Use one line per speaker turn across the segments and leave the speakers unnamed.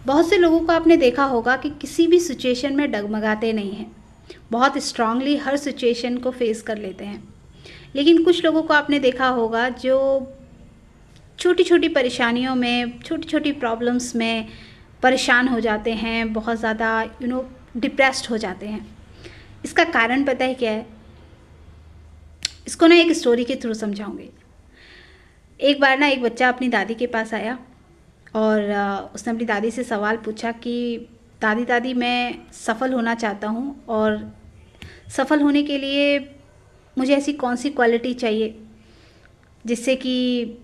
बहुत से लोगों को आपने देखा होगा कि किसी भी सिचुएशन में डगमगाते नहीं हैं, बहुत स्ट्रांगली हर सिचुएशन को फेस कर लेते हैं। लेकिन कुछ लोगों को आपने देखा होगा जो छोटी छोटी परेशानियों में, छोटी छोटी प्रॉब्लम्स में परेशान हो जाते हैं, बहुत ज़्यादा डिप्रेस्ड हो जाते हैं। इसका कारण पता है क्या है? इसको ना एक स्टोरी के थ्रू समझाऊंगी। एक बार ना एक बच्चा अपनी दादी के पास आया और उसने अपनी दादी से सवाल पूछा कि दादी दादी मैं सफल होना चाहता हूँ, और सफल होने के लिए मुझे ऐसी कौन सी क्वालिटी चाहिए जिससे कि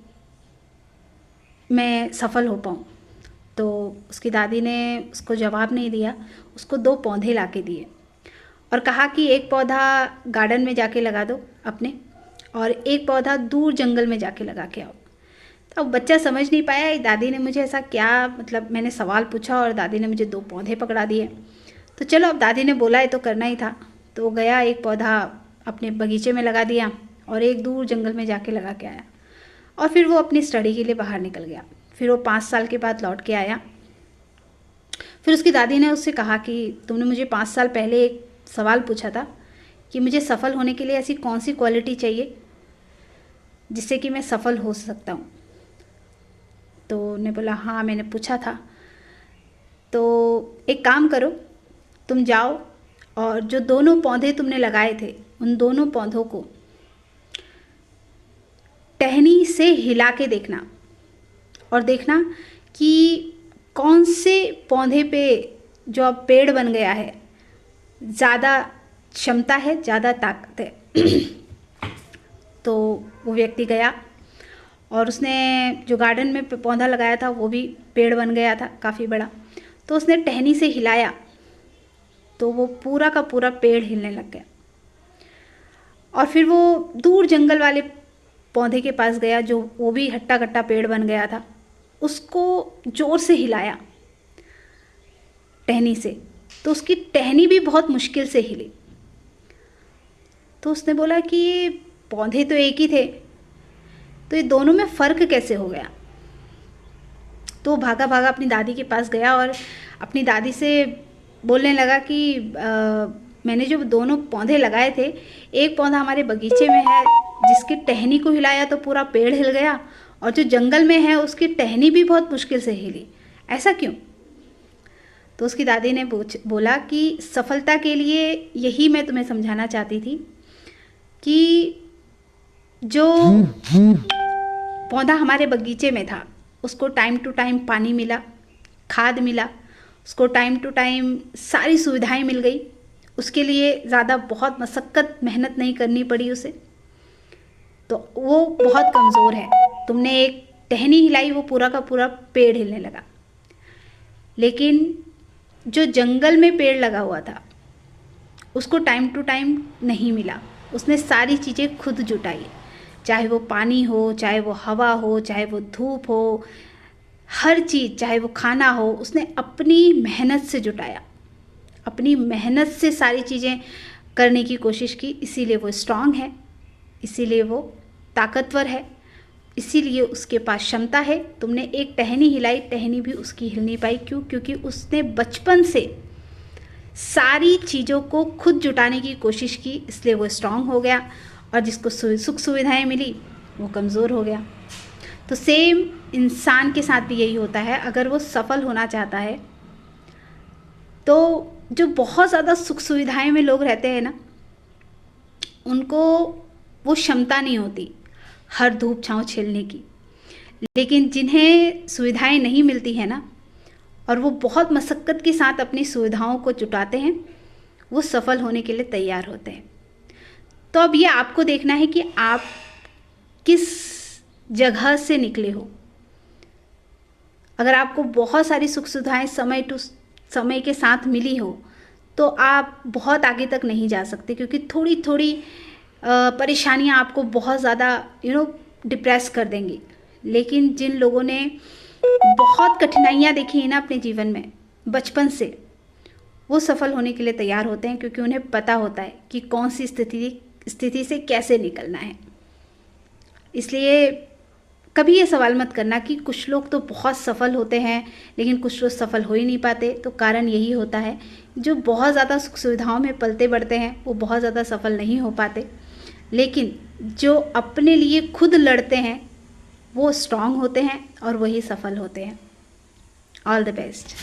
मैं सफल हो पाऊँ। तो उसकी दादी ने उसको जवाब नहीं दिया, उसको 2 पौधे ला के दिए और कहा कि एक पौधा गार्डन में जाके लगा दो अपने, और एक पौधा दूर जंगल में जाके लगा के आओ। तो अब बच्चा समझ नहीं पाया दादी ने मुझे ऐसा क्या, मतलब मैंने सवाल पूछा और दादी ने मुझे 2 पौधे पकड़ा दिए। तो चलो, अब दादी ने बोला है तो करना ही था। तो वो गया, एक पौधा अपने बगीचे में लगा दिया और एक दूर जंगल में जाके लगा के आया, और फिर वो अपनी स्टडी के लिए बाहर निकल गया। फिर वो 5 साल के बाद लौट के आया। फिर उसकी दादी ने उससे कहा कि तुमने मुझे 5 साल पहले एक सवाल पूछा था कि मुझे सफल होने के लिए ऐसी कौन सी क्वालिटी चाहिए जिससे कि मैं सफल हो सकता हूँ। तो उन्होंने बोला हाँ मैंने पूछा था। तो एक काम करो, तुम जाओ और जो दोनों पौधे तुमने लगाए थे उन दोनों पौधों को टहनी से हिला के देखना, और देखना कि कौन से पौधे पे जो अब पेड़ बन गया है ज़्यादा क्षमता है, ज़्यादा ताकत है। तो वो व्यक्ति गया और उसने जो गार्डन में पौधा लगाया था वो भी पेड़ बन गया था काफ़ी बड़ा। तो उसने टहनी से हिलाया तो वो पूरा का पूरा पेड़ हिलने लग गया। और फिर वो दूर जंगल वाले पौधे के पास गया जो वो भी हट्टा कट्टा पेड़ बन गया था, उसको ज़ोर से हिलाया टहनी से, तो उसकी टहनी भी बहुत मुश्किल से हिली। तो उसने बोला कि ये पौधे तो एक ही थे, तो ये दोनों में फ़र्क कैसे हो गया। तो भागा भागा अपनी दादी के पास गया और अपनी दादी से बोलने लगा कि मैंने जो दोनों पौधे लगाए थे, एक पौधा हमारे बगीचे में है जिसकी टहनी को हिलाया तो पूरा पेड़ हिल गया, और जो जंगल में है उसकी टहनी भी बहुत मुश्किल से हिली, ऐसा क्यों। तो उसकी दादी ने बोला कि सफलता के लिए यही मैं तुम्हें समझाना चाहती थी कि जो पौधा हमारे बगीचे में था उसको टाइम टू टाइम पानी मिला, खाद मिला, उसको टाइम टू टाइम सारी सुविधाएं मिल गई, उसके लिए ज़्यादा बहुत मशक्क़त मेहनत नहीं करनी पड़ी उसे, तो वो बहुत कमज़ोर है। तुमने एक टहनी हिलाई, वो पूरा का पूरा पेड़ हिलने लगा। लेकिन जो जंगल में पेड़ लगा हुआ था उसको टाइम टू टाइम नहीं मिला, उसने सारी चीज़ें खुद जुटाई, चाहे वो पानी हो, चाहे वो हवा हो, चाहे वो धूप हो, हर चीज़, चाहे वो खाना हो, उसने अपनी मेहनत से जुटाया, अपनी मेहनत से सारी चीज़ें करने की कोशिश की। इसीलिए वो स्ट्रांग है, इसीलिए वो ताकतवर है, इसीलिए उसके पास क्षमता है। तुमने एक टहनी हिलाई, टहनी भी उसकी हिल नहीं पाई। क्यों? क्योंकि उसने बचपन से सारी चीज़ों को खुद जुटाने की कोशिश की, इसलिए वो स्ट्रांग हो गया, और जिसको सुख सुविधाएं मिली वो कमज़ोर हो गया। तो सेम इंसान के साथ भी यही होता है। अगर वो सफल होना चाहता है तो जो बहुत ज़्यादा सुख सुविधाएं में लोग रहते हैं ना, उनको वो क्षमता नहीं होती हर धूप छाँव झेलने की। लेकिन जिन्हें सुविधाएं नहीं मिलती है ना, और वो बहुत मशक्क़त के साथ अपनी सुविधाओं को जुटाते हैं, वो सफल होने के लिए तैयार होते हैं। तो अब ये आपको देखना है कि आप किस जगह से निकले हो। अगर आपको बहुत सारी सुख सुविधाएं समय के साथ मिली हो तो आप बहुत आगे तक नहीं जा सकते, क्योंकि थोड़ी थोड़ी परेशानियां आपको बहुत ज़्यादा डिप्रेस कर देंगी। लेकिन जिन लोगों ने बहुत कठिनाइयां देखी हैं ना अपने जीवन में बचपन से, वो सफल होने के लिए तैयार होते हैं, क्योंकि उन्हें पता होता है कि कौन सी स्थिति से कैसे निकलना है। इसलिए कभी ये सवाल मत करना कि कुछ लोग तो बहुत सफल होते हैं लेकिन कुछ लोग सफल हो ही नहीं पाते। तो कारण यही होता है, जो बहुत ज़्यादा सुख सुविधाओं में पलते बढ़ते हैं वो बहुत ज़्यादा सफल नहीं हो पाते, लेकिन जो अपने लिए खुद लड़ते हैं वो स्ट्रांग होते हैं और वही सफल होते हैं। All the best.